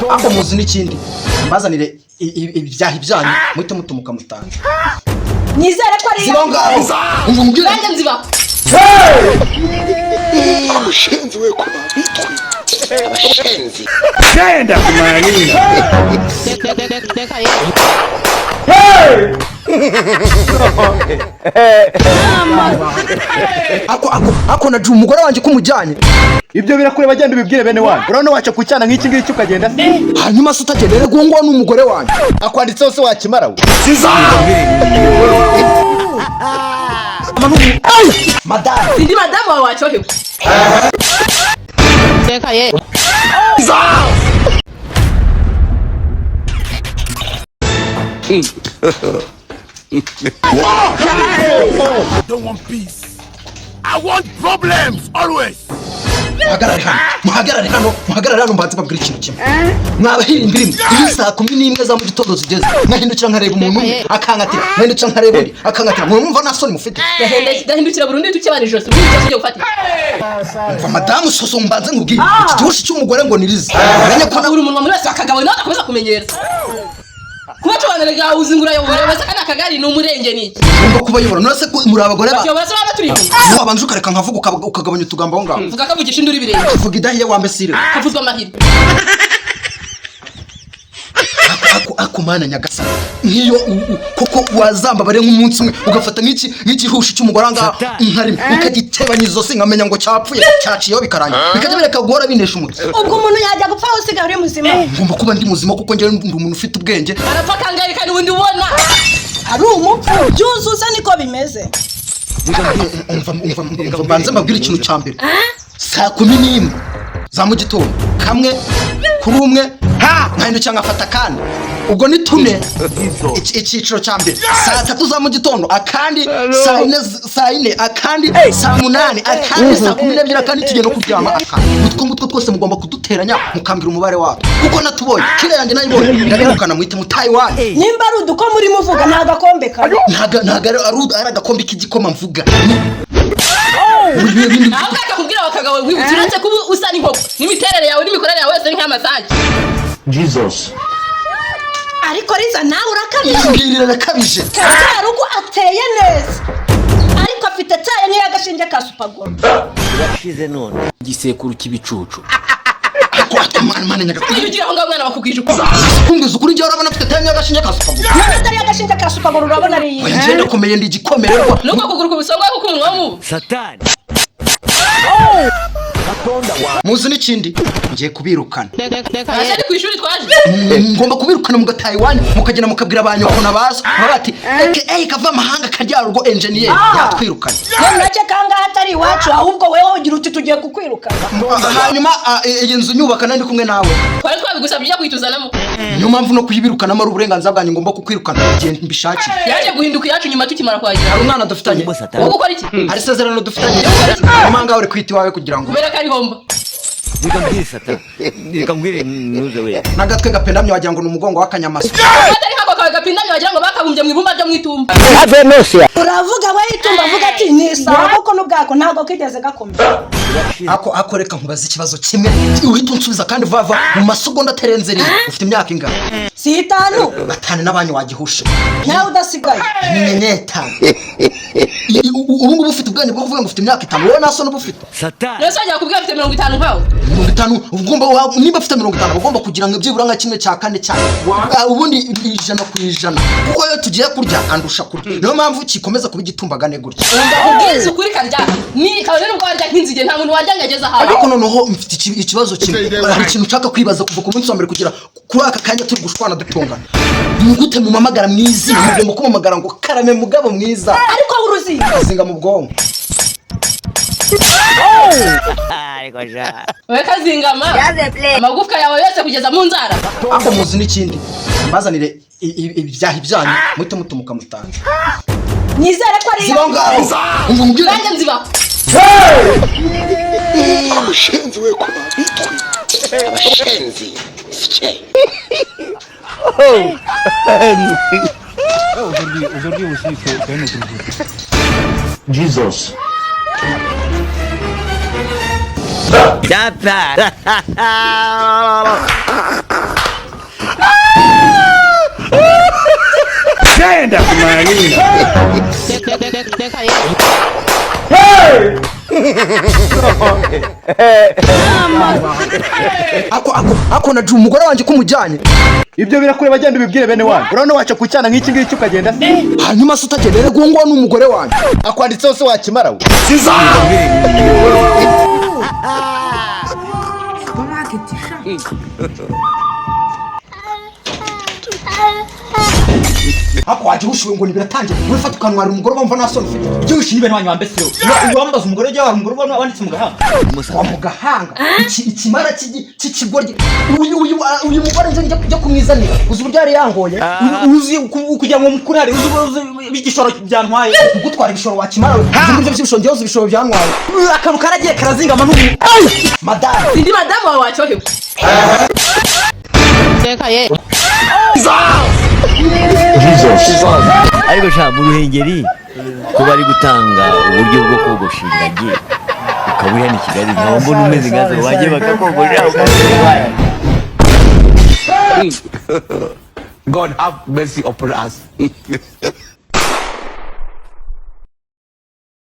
ako muzi n'ikindi mbazanire ibyaha ibyanyu muhite mutumuka mutanga nizere ko ari ziba ngaho umva mubwire nanjye nziba mushenzi we ko abashenzi genda kumarira ako na juma umugore wanjye kumujyanye ibyo birakureba agenda ubibwire bene wanyu urabona waca ku cyana nk'iki ngiki ukagenda se hanyuma se utagendere guhungu n'umugore wanjye akwanditseho se wakimara we madamu sindi madamu wawe wacohewe teka ye I don't want peace. I want problems always. muhagarare hano mbanze babwira ikintu kimwe mwabahirimbira imwe iyo saa 11 za mu gitondo zigeze nkahindukira nkareba umuntu umwe akangatira nkahindukira nkareba undi akangatira mwumva nta soni mufite gahindukira burundu tukibana ijoro ubundi cyose ugiye gufatira mva madamu soso mbanze nkubwire iki gihushi cy'umugore ngo nirize menye ko uri umuntu muri wese akagabo nawe akomeza kumenyera kuba tubanira gaho uzingura yo bure basa kana kagari no murenge niki ngomba kubayobora nose ko muri abagore ba cyobora saba turi wabanze ukareka nkavuga ukagabanya utugambo aho ngaho vuga kavugisha induri birenge vuga idahiye wambesire kavuzwa amahirwe akumana nyagasa nkiyo koko wazamba bare nk'umunsi umwe ugafata nk'igihushi cy'umugore anga nkari ukagitebanya izosi nkamenya ngo cyapfuye cyaciyeho bikaranya bikajya bereka guhora binesha umutwe ubwo umuntu yajya gupfa usiga uri muzima ngomba kuba ndi muzima kuko njye ndi umuntu ufite ubwenge arapfa kangahe kandi ubundi ubona ari umupfu byuzuza niko bimeze umva banze mbabwira ikintu cya mbere saa 11 za mu gitondo kamwe kuri umwe nkahindukira ngafata kandi ubwo ni tune icyiciro cya mbere saa 3 za mu gitondo akandi saa 4 akandi saa 8 akandi saa 12 akandi tugenda kuryama akandi utwo twose mugomba kuduteranya mukambira umubare wato kuko natubonye kire yanjye nayibonye ndabikana muhite mutayi wanyu nimba ari uduko muri muvuga nta gakombe kare ntaga ari agakombe k'igikoma mvuga aho kakubwira bakagabo wibutse kuba usa n'inkoko n'imiterere yawe n'imikorere yawe yose nk'amasaje Jesus ariko riza nawe urakabije mbwirira nakabije karugo ateye neza ariko afite taye niyo agashinge ka supagoro yashize none igisekuru cy'ibicucu mana nyagakuru ugira aho ngaho mwana bakubwije uko kumbiza ukuri njye urabona afite taye niyo agashinge ka supagoro atari agashinge ka supagoro urabona ari iyi njye ndakomeye ndi igikomererwa nuko kuguru kubisonga kuko umunwa w'umuntu satani muzi n'ikindi ngiye kubirukana ashari ku ishuri twaje ngomba kubirukana mu gatayi wanyu mukagenda mukabwira abanyoko nabaza bati kava amahanga karyara urwo engineer yatwirukana nacyo kangahe atari iwacu ahubwo wewe ugira uti tugiye kukwirukana hanyuma iyi nzu nyubaka ndi kumwe nawe twari twabigusabye ujya kuyituzanamo niyo mpamvu no kuyibirukanamo ari uburenganzira bwanyu ngomba kukwirukana igihe mbishakiye yaje guhinduka iyacu nyuma tukimara kwagira hari umwana dufitanye wowe gukora iki hari isezerano dufitanye amanga uri kwita iwawe kugira ngo kubera ko ari homba nikambwire satani nikambwire nuze we nagatwe gapendamye wagira ngo ni umugongo w'akanyamasyo atari kako kawe gapindamye wagira ngo bakabumbye mu ibumba ryo mu itumba uravuga we itumba avuga ati ni sawa kuko n'ubwako ntabwo kigeze gakomera ako reka nkubaza ikibazo kimwe uhita unsubiza kandi vava mu masegonda atarenze rimwe ufite imyaka ingana si 5 batanu n'abanyu wagihushe nawe udasigaye nyenyeta ubu ngubu ufite ubwenge bwo kuvuga ngo ufite imyaka 5 wowe naso n'ubufite satani rero sajya kubwira afite 50 nkawe 50 ugomba niba afite 50 ugomba kugira ngo byibura nka kimwe cya kane cyane ubundi 100% kuko yo tugiye kurya andusha kurya niyo mpamvu kikomeza kuba igitumbagane gutya ubwiza ukuri karya ni kabone n'ubwo warya nk'inzige nta muntu warya ngageza hawe ariko noneho mfite ikibazo kimwe hari ikintu nshaka kwibaza kuva ku munsi wa mbere kugera kuri aka kanya turi gushwana dutongana mugute mu mamagara mwizi mugomba kumamagara ngo karame mugabo mwiza ariko uruzi zinga mu bwonko ariko ja wewe kazingama amagufwa yawe yose kugeza mu nzara ako muzi n'ikindi mbazanire ibyaha ibyanyu muhite mutumuka mutanga nizere ko ari ziba ngaho umva mubwire nanjye nziba mushenzi we ko abashenzi aujourd'hui aussi c'est un autre jour Jesus Dapa nenda kumaanisha. ako na umugore wanjye kumujyanye. Ibyo birakureba genda ubibwire bene wanyu. Urabona waca kucyana nk'iki ngiki ukagenda se? Hanyuma se utagendere guhungwa n'umugore wanjye. Akwanditseho se wakimara we. Ako waje ushiwe ngo nibiratangiye. Urafata ukanwara umugore wumva nta soni ufite. Ibyo wishimye bene wanyu wambese yo. Wambaza umugore ujya wa umugore wanditse mu gahanga. Wa mu gahanga. Ikimara cy'ikigoryi. Uyu mugore nje njya kumwizanira. Uzi uburyo yari yangoye. Uzi kugira ngo mukurare uzi bigishoro byantwaye. Gutwara ibishoro wakimara. Uzi uburyo by'ibishoro uzi ibishoro byantwaye. Akantu karagiye karazingama n'ubu. Madame. Sindi madamu wawe wacohewe. ariko sha mu ruhengeri ko bari gutanga uburyo bwo kogosha ingagi ukaba uri hano i Kigali nkaba mbona umeze nkazo bajye bakakogosha ukazibaye. God have mercy upon us.